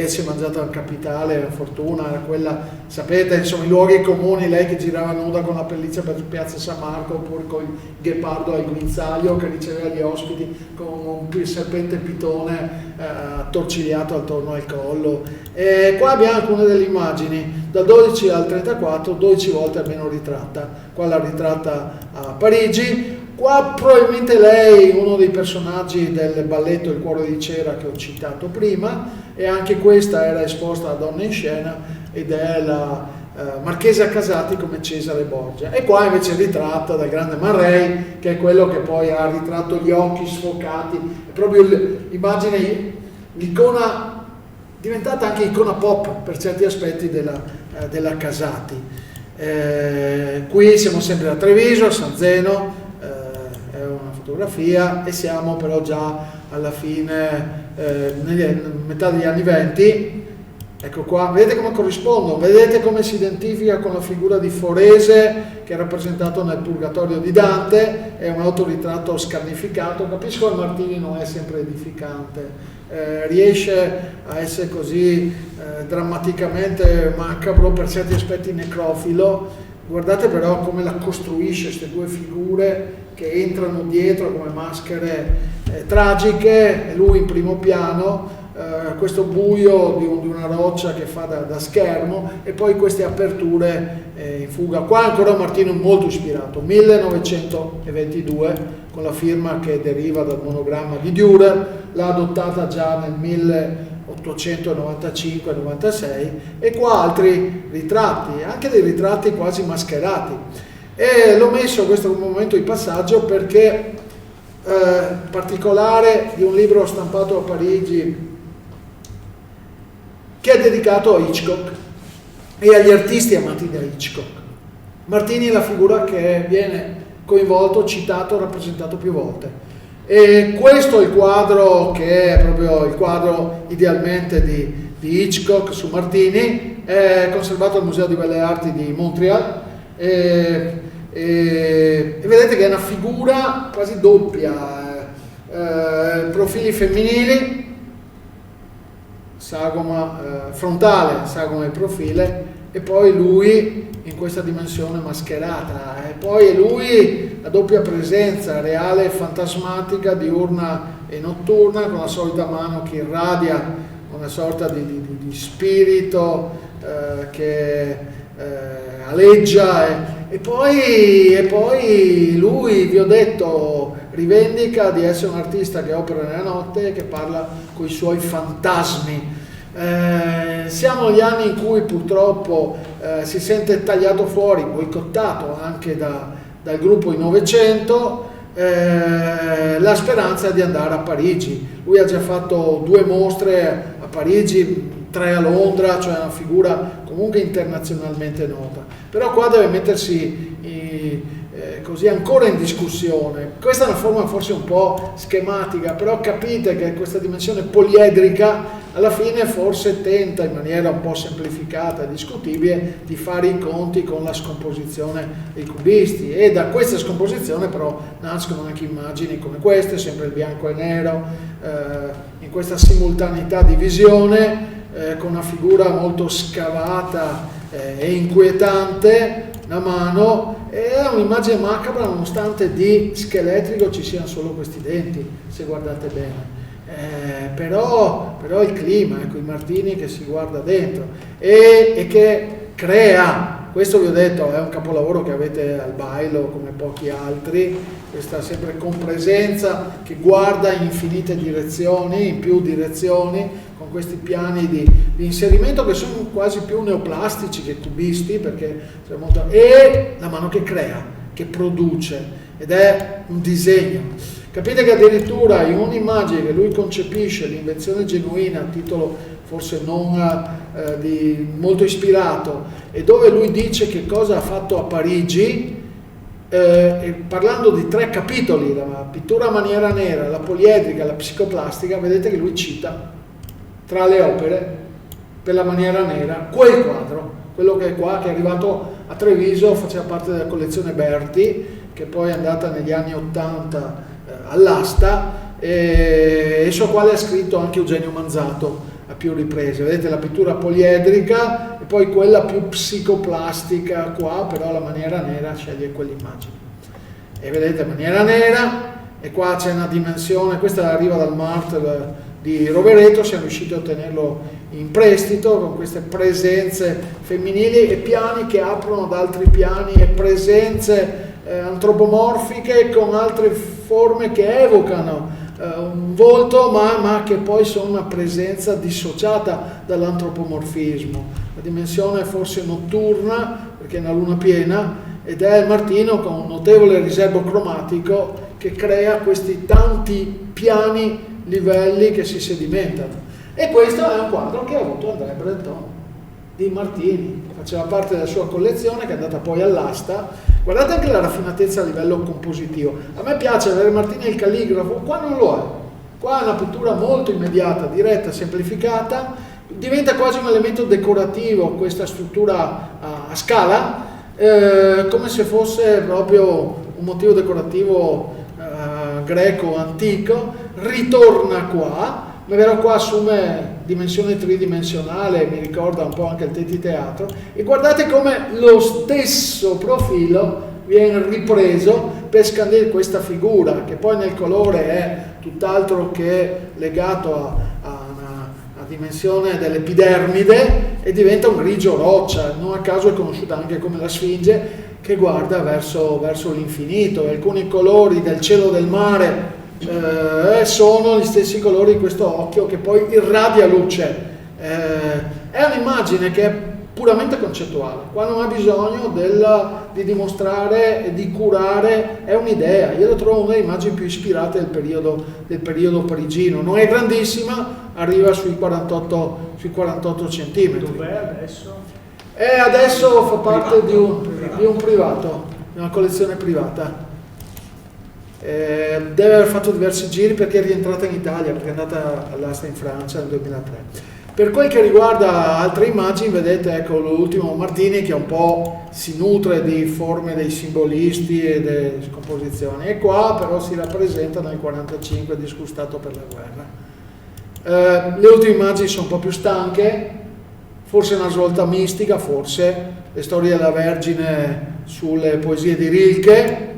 Speaker 1: Si è mangiata il capitale, la fortuna, era quella, sapete, insomma, i luoghi comuni, lei che girava nuda con la pelliccia per Piazza San Marco, oppure con il ghepardo al guinzaglio che riceveva gli ospiti con un serpente pitone attorcigliato attorno al collo. E qua abbiamo alcune delle immagini, dal 12 al 34, 12 volte almeno ritratta. Qua la ritratta a Parigi. Qua probabilmente lei, uno dei personaggi del balletto Il cuore di cera che ho citato prima, e anche questa era esposta a Donne in Scena ed è la Marchesa Casati come Cesare Borgia. E qua invece ritratta dal grande Man Ray, che è quello che poi ha ritratto gli occhi sfocati, è proprio l'immagine, l'icona, diventata anche icona pop per certi aspetti della Casati. Qui siamo sempre a Treviso, a San Zeno. Una fotografia, e siamo però già alla fine, metà degli anni 20. Ecco qua, vedete come corrispondono, vedete come si identifica con la figura di Forese che è rappresentato nel Purgatorio di Dante. È un autoritratto scarnificato. Capisco che Martini non è sempre edificante, riesce a essere così drammaticamente macabro, per certi aspetti necrofilo. Guardate però come la costruisce, queste due figure che entrano dietro come maschere tragiche, e lui in primo piano, questo buio di una roccia che fa da schermo, e poi queste aperture in fuga. Qua ancora Martino molto ispirato, 1922, con la firma che deriva dal monogramma di Dürer, l'ha adottata già nel 1895-96, e qua altri ritratti, anche dei ritratti quasi mascherati. E l'ho messo questo come momento di passaggio perché particolare di un libro stampato a Parigi che è dedicato a Hitchcock e agli artisti amati da Hitchcock. Martini è la figura che viene coinvolto, citato, rappresentato più volte. E questo è il quadro che è proprio il quadro idealmente di Hitchcock su Martini, è conservato al Museo di Belle Arti di Montreal, e vedete che è una figura quasi doppia, profili femminili, sagoma frontale, sagoma e profile, e poi lui in questa dimensione mascherata, e poi è lui la doppia presenza reale e fantasmatica, diurna e notturna, con la solita mano che irradia una sorta di spirito che aleggia, e poi lui, vi ho detto, rivendica di essere un artista che opera nella notte e che parla con i suoi fantasmi. Siamo negli anni in cui purtroppo si sente tagliato fuori, boicottato anche dal gruppo I Novecento, la speranza di andare a Parigi. Lui ha già fatto 2 mostre a Parigi, 3 a Londra, cioè una figura comunque internazionalmente nota. Però qua deve mettersi così ancora in discussione. Questa è una forma forse un po' schematica, però capite che questa dimensione poliedrica alla fine forse tenta in maniera un po' semplificata e discutibile di fare i conti con la scomposizione dei cubisti, e da questa scomposizione però nascono anche immagini come queste, sempre il bianco e nero, in questa simultaneità di visione, con una figura molto scavata e inquietante, una mano, è un'immagine macabra nonostante di scheletrico ci siano solo questi denti, se guardate bene. Però il clima, ecco, i Martini che si guarda dentro e che crea, questo vi ho detto è un capolavoro che avete al Bailo come pochi altri, questa sempre compresenza che guarda in infinite direzioni, in più direzioni, con questi piani di inserimento che sono quasi più neoplastici che cubisti, perché c'è molto, e la mano che crea, che produce, ed è un disegno. Capite che addirittura in un'immagine che lui concepisce, l'invenzione genuina, a titolo forse non molto ispirato, e dove lui dice che cosa ha fatto a Parigi, parlando di 3 capitoli, la pittura a maniera nera, la poliedrica, la psicoplastica, vedete che lui cita tra le opere per la maniera nera quel quadro, quello che è qua, che è arrivato a Treviso, faceva parte della collezione Berti, che poi è andata negli anni 80 all'asta, e sul quale ha scritto anche Eugenio Manzato a più riprese. Vedete la pittura poliedrica e poi quella più psicoplastica qua, però la maniera nera sceglie quell'immagine. E vedete maniera nera, e qua c'è una dimensione, questa arriva dal Mart di Rovereto, siamo riusciti a ottenerlo in prestito con queste presenze femminili e piani che aprono ad altri piani e presenze antropomorfiche con altre forme che evocano un volto ma che poi sono una presenza dissociata dall'antropomorfismo. La dimensione forse notturna perché è una luna piena, ed è il Martino con un notevole riservo cromatico che crea questi tanti piani, livelli che si sedimentano. E questo è un quadro che ha avuto André Breton di Martini, faceva parte della sua collezione, che è andata poi all'asta. Guardate anche la raffinatezza a livello compositivo. A me piace avere Martini il calligrafo, qua non lo è. Qua è una pittura molto immediata, diretta, semplificata, diventa quasi un elemento decorativo questa struttura a scala, come se fosse proprio un motivo decorativo greco antico. Ritorna qua, ma però qua assume dimensione tridimensionale, mi ricorda un po' anche il Tetti Teatro, e guardate come lo stesso profilo viene ripreso per scandire questa figura, che poi nel colore è tutt'altro che legato a una dimensione dell'epidermide, e diventa un grigio roccia, non a caso è conosciuta anche come la Sfinge, che guarda verso l'infinito. Alcuni colori del cielo del mare sono gli stessi colori di questo occhio che poi irradia luce. È un'immagine che è puramente concettuale, qua non ha bisogno di dimostrare e di curare, è un'idea. Io la trovo una delle immagini più ispirate del periodo parigino, non è grandissima, arriva sui 48 centimetri.
Speaker 2: Dov'è adesso?
Speaker 1: Adesso fa parte di un privato, di una collezione privata. Deve aver fatto diversi giri perché è rientrata in Italia, perché è andata all'asta in Francia nel 2003. Per quel che riguarda altre immagini, vedete, ecco l'ultimo Martini che un po' si nutre di forme dei simbolisti e delle scomposizioni, e qua però si rappresenta nel 1945 disgustato per la guerra. Le ultime immagini sono un po' più stanche, forse una svolta mistica, forse le storie della Vergine sulle poesie di Rilke.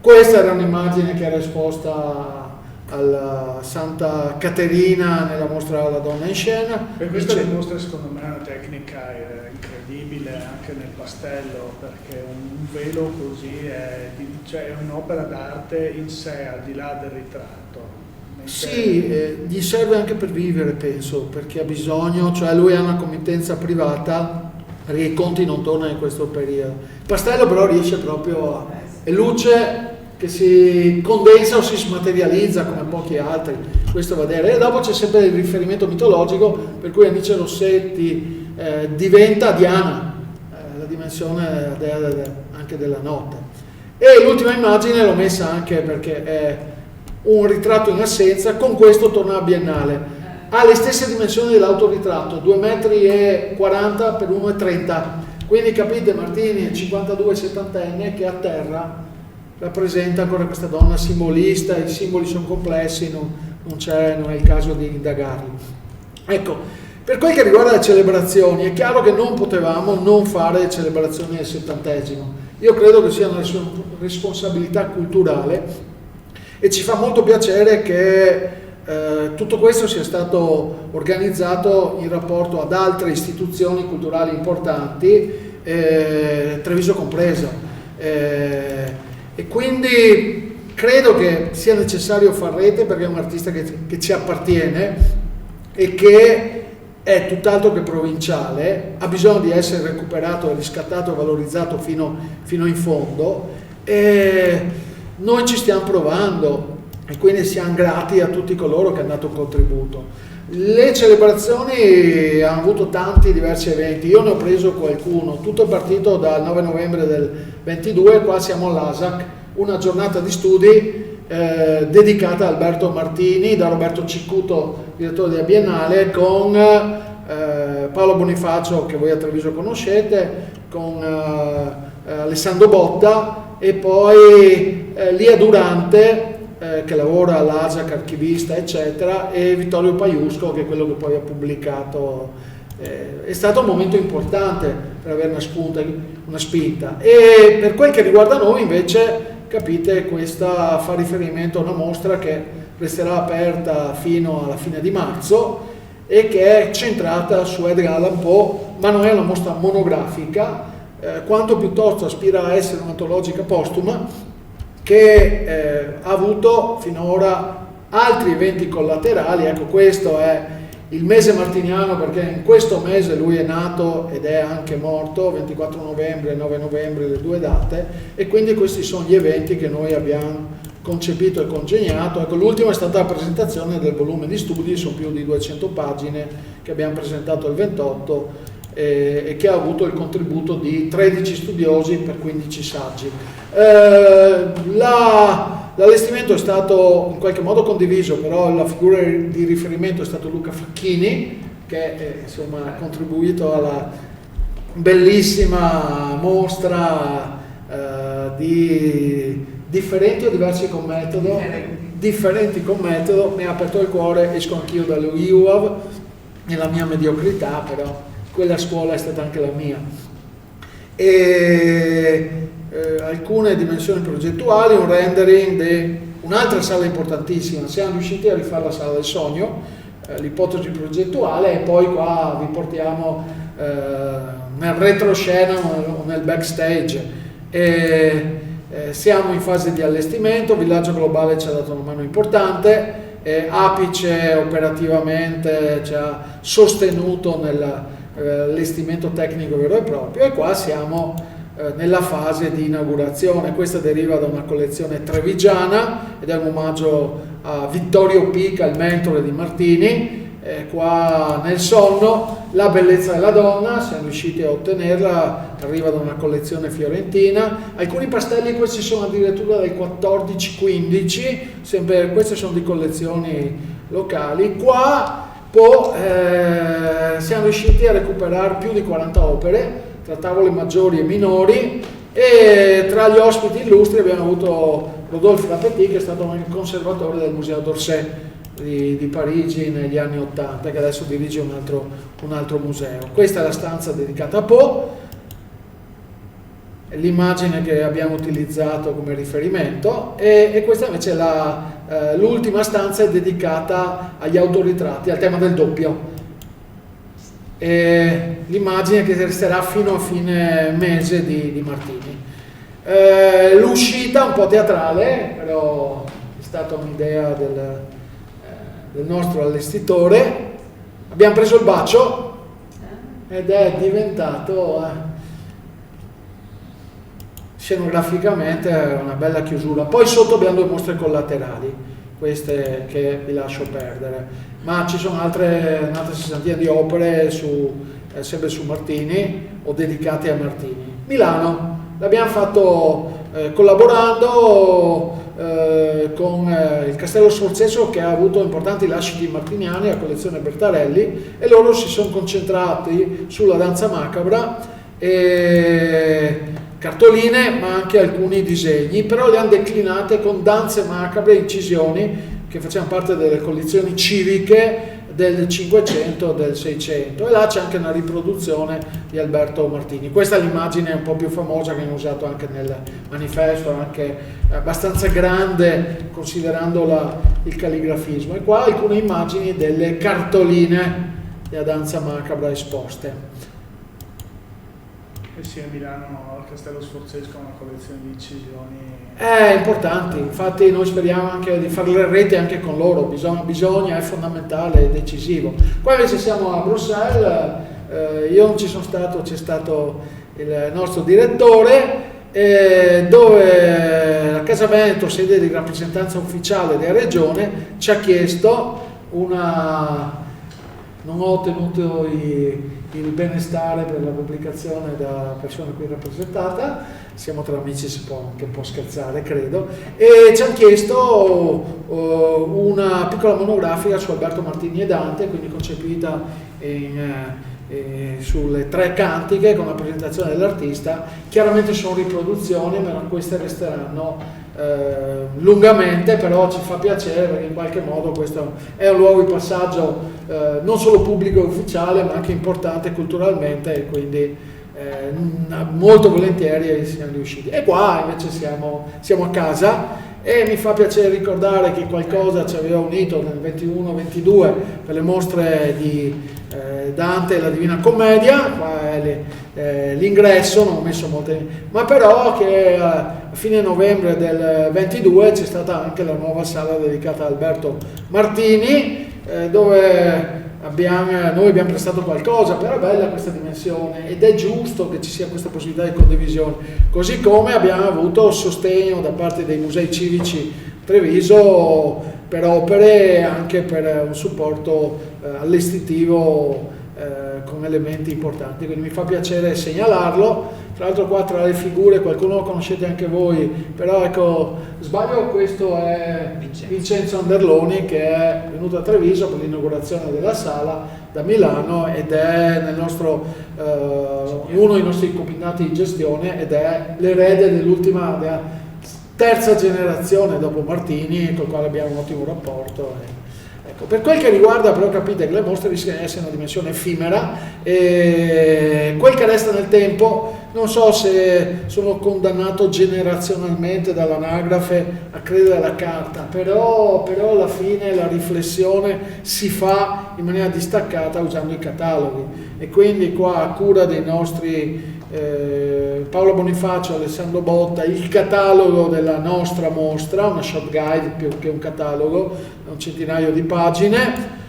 Speaker 1: Questa era un'immagine che era esposta alla Santa Caterina nella mostra La donna in scena.
Speaker 2: Per questo dimostra secondo me una tecnica incredibile anche nel pastello, perché un velo così è un'opera d'arte in sé, al di là del ritratto.
Speaker 1: Sì, gli serve anche per vivere, penso, perché ha bisogno, cioè lui ha una committenza privata, perché i conti non tornano in questo periodo. Il pastello però riesce proprio è luce che si condensa o si smaterializza come pochi altri, questo va a vedere. E dopo c'è sempre il riferimento mitologico, per cui Anice Rossetti diventa Diana, la dimensione anche della notte. E l'ultima immagine l'ho messa anche perché è un ritratto in assenza, con questo torna a Biennale. ha le stesse dimensioni dell'autoritratto, 2,40 m per 1,30 m. Quindi capite, Martini è 52 settantenne che a terra rappresenta ancora questa donna simbolista, i simboli sono complessi, non è il caso di indagarli. Ecco, per quel che riguarda le celebrazioni, è chiaro che non potevamo non fare celebrazioni del 70°. Io credo che sia una responsabilità culturale e ci fa molto piacere che tutto questo sia stato organizzato in rapporto ad altre istituzioni culturali importanti, Treviso compresa. E quindi credo che sia necessario far rete, perché è un artista che ci appartiene e che è tutt'altro che provinciale, ha bisogno di essere recuperato, riscattato e valorizzato fino in fondo, e noi ci stiamo provando e quindi siamo grati a tutti coloro che hanno dato un contributo. Le celebrazioni hanno avuto tanti diversi eventi, io ne ho preso qualcuno, tutto è partito dal 9 novembre del 22, qua siamo all'ASAC, una giornata di studi dedicata a Alberto Martini, da Roberto Ciccuto, direttore della Biennale, con Paolo Bonifacio, che voi a Treviso conoscete, con Alessandro Botta e poi Lia Durante, che lavora all'ASAC, archivista eccetera, e Vittorio Paiusco, che è quello che poi ha pubblicato. È stato un momento importante per avere una spinta, e per quel che riguarda noi invece, capite, questa fa riferimento a una mostra che resterà aperta fino alla fine di marzo e che è centrata su Edgar Allan Poe, ma non è una mostra monografica, quanto piuttosto aspira a essere un'antologica postuma che ha avuto finora altri eventi collaterali. Ecco, questo è il mese martiniano, perché in questo mese lui è nato ed è anche morto, 24 novembre e 9 novembre, le due date, e quindi questi sono gli eventi che noi abbiamo concepito e congegnato. Ecco, l'ultima è stata la presentazione del volume di studi, sono più di 200 pagine che abbiamo presentato il 28 e che ha avuto il contributo di 13 studiosi per 15 saggi. L'allestimento è stato in qualche modo condiviso, però la figura di riferimento è stato Luca Facchini, che insomma ha contribuito alla bellissima mostra di differenti o diversi con metodo, differenti con metodo. Mi ha aperto il cuore, esco anch'io dallo IUAV nella mia mediocrità, però quella scuola è stata anche la mia. Alcune dimensioni progettuali, un rendering di un'altra sala importantissima, siamo riusciti a rifare la sala del sogno, l'ipotesi progettuale, e poi qua vi portiamo nel retroscena o nel backstage. Siamo in fase di allestimento, Villaggio Globale ci ha dato una mano importante, Apice operativamente ci ha sostenuto nell'allestimento tecnico vero e proprio, e qua siamo nella fase di inaugurazione. Questa deriva da una collezione trevigiana ed è un omaggio a Vittorio Pica, il mentore di Martini. Qua nel sonno, La bellezza della donna, siamo riusciti a ottenerla, arriva da una collezione fiorentina. Alcuni pastelli questi sono addirittura dai 14-15, sempre queste sono di collezioni locali. Qua siamo riusciti a recuperare più di 40 opere tra tavole maggiori e minori, e tra gli ospiti illustri abbiamo avuto Rodolphe Lapetit, che è stato il conservatore del Museo d'Orsay di Parigi negli anni '80, che adesso dirige un altro museo. Questa è la stanza dedicata a Poe, l'immagine che abbiamo utilizzato come riferimento, e questa invece è l'ultima stanza, è dedicata agli autoritratti, al tema del doppio. L'immagine che resterà fino a fine mese di Martini. L'uscita un po' teatrale, però è stata un'idea del nostro allestitore. Abbiamo preso il bacio ed è diventato scenograficamente una bella chiusura. Poi sotto abbiamo due mostre collaterali, queste che vi lascio perdere, ma ci sono un'altra sessantina di opere sempre su Martini o dedicate a Martini. Milano, l'abbiamo fatto collaborando con il Castello Sforzesco, che ha avuto importanti lasciti martiniani, la collezione Bertarelli, e loro si sono concentrati sulla danza macabra, cartoline ma anche alcuni disegni, però le hanno declinate con danze macabre, incisioni che facevano parte delle collezioni civiche del 500 del 600, e là c'è anche una riproduzione di Alberto Martini. Questa è l'immagine un po' più famosa che hanno usato anche nel manifesto, anche abbastanza grande considerando il calligrafismo, e qua alcune immagini delle cartoline della danza macabra esposte.
Speaker 2: E sì, a Milano al Castello Sforzesco una collezione di incisioni
Speaker 1: Importanti, infatti noi speriamo anche di fare le reti anche con loro, bisogna, è fondamentale, è decisivo. Qua invece siamo a Bruxelles, io non ci sono stato, c'è stato il nostro direttore, dove la Casa Veneto, sede di rappresentanza ufficiale della regione, ci ha chiesto non ho ottenuto il benestare per la pubblicazione da persona qui rappresentata, siamo tra amici, si può anche un po' scherzare credo, e ci hanno chiesto una piccola monografica su Alberto Martini e Dante, quindi concepita sulle 3 cantiche con la presentazione dell'artista. Chiaramente sono riproduzioni, ma queste resteranno lungamente, però ci fa piacere perché in qualche modo questo è un luogo di passaggio non solo pubblico e ufficiale, ma anche importante culturalmente, e quindi molto volentieri siamo riusciti. E qua invece siamo a casa, e mi fa piacere ricordare che qualcosa ci aveva unito nel 21-22 per le mostre di Dante e la Divina Commedia. Qua è l'ingresso, non ho messo molte, ma però che a fine novembre del 22 c'è stata anche la nuova sala dedicata a Alberto Martini, dove noi abbiamo prestato qualcosa, però è bella questa dimensione ed è giusto che ci sia questa possibilità di condivisione, così come abbiamo avuto sostegno da parte dei musei civici Treviso per opere, anche per un supporto allestitivo con elementi importanti, quindi mi fa piacere segnalarlo. Tra l'altro qua tra le figure qualcuno lo conoscete anche voi, però ecco, sbaglio, questo è Vincenzo Anderloni, che è venuto a Treviso per l'inaugurazione della sala da Milano, ed è uno dei nostri combinati di gestione, ed è l'erede della terza generazione dopo Martini, col quale abbiamo un ottimo rapporto. Ecco, per quel che riguarda, però, capite che le mostre rischiano di essere una dimensione effimera, e quel che resta nel tempo, non so se sono condannato generazionalmente dall'anagrafe a credere alla carta, però alla fine la riflessione si fa in maniera distaccata usando i cataloghi, e quindi qua a cura dei nostri Paolo Bonifacio, Alessandro Botta, il catalogo della nostra mostra, una shop guide più che un catalogo, un centinaio di pagine.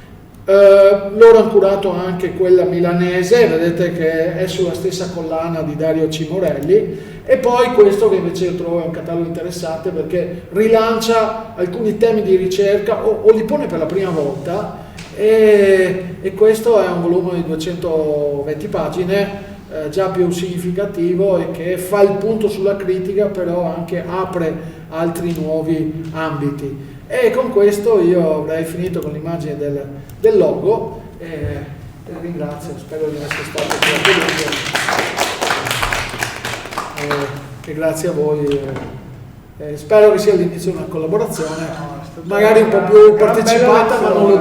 Speaker 1: Loro hanno curato anche quella milanese, vedete che è sulla stessa collana di Dario C. Morelli, e poi questo che invece io trovo è un catalogo interessante perché rilancia alcuni temi di ricerca o li pone per la prima volta, e questo è un volume di 220 pagine, già più significativo, e che fa il punto sulla critica, però anche apre altri nuovi ambiti. E con questo io avrei finito con l'immagine del logo, e ringrazio, spero di essere stato più e grazie a voi, spero che sia l'inizio di una collaborazione magari un po' più partecipata, ma non lo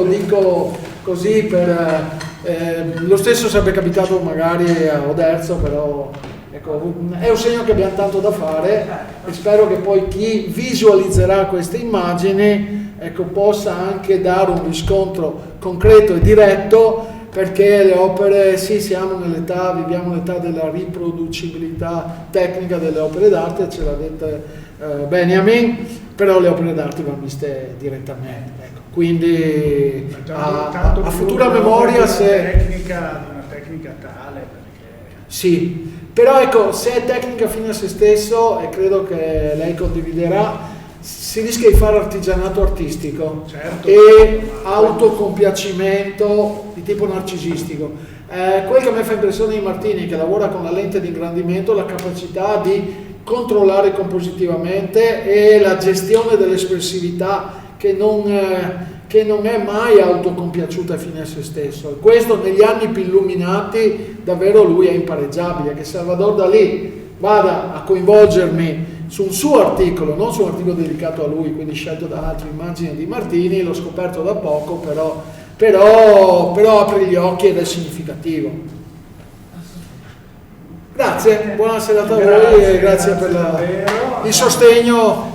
Speaker 1: dico così per lo stesso sarebbe capitato magari a Oderzo, però ecco, è un segno che abbiamo tanto da fare, e spero che poi chi visualizzerà queste immagini, ecco, possa anche dare un riscontro concreto e diretto, perché le opere, sì, viviamo l'età della riproducibilità tecnica delle opere d'arte, ce l'ha detta Benjamin, però le opere d'arte vanno viste direttamente, ecco. Quindi a futura memoria, se
Speaker 2: di una tecnica tale, perché
Speaker 1: sì, però ecco, se è tecnica fine a se stesso, e credo che lei condividerà, si rischia di fare artigianato artistico,
Speaker 2: certo,
Speaker 1: e autocompiacimento di tipo narcisistico. Quel che a me fa impressione di Martini, che lavora con la lente di ingrandimento, la capacità di controllare compositivamente e la gestione dell'espressività che non è mai autocompiaciuta fine a se stesso. Questo negli anni più illuminati davvero lui è impareggiabile. Che Salvador Dalì vada a coinvolgermi su un suo articolo, non su un articolo dedicato a lui, quindi scelto da altri, Immagini di Martini, l'ho scoperto da poco, però apre gli occhi ed è significativo. Grazie, buona serata a voi e grazie per il sostegno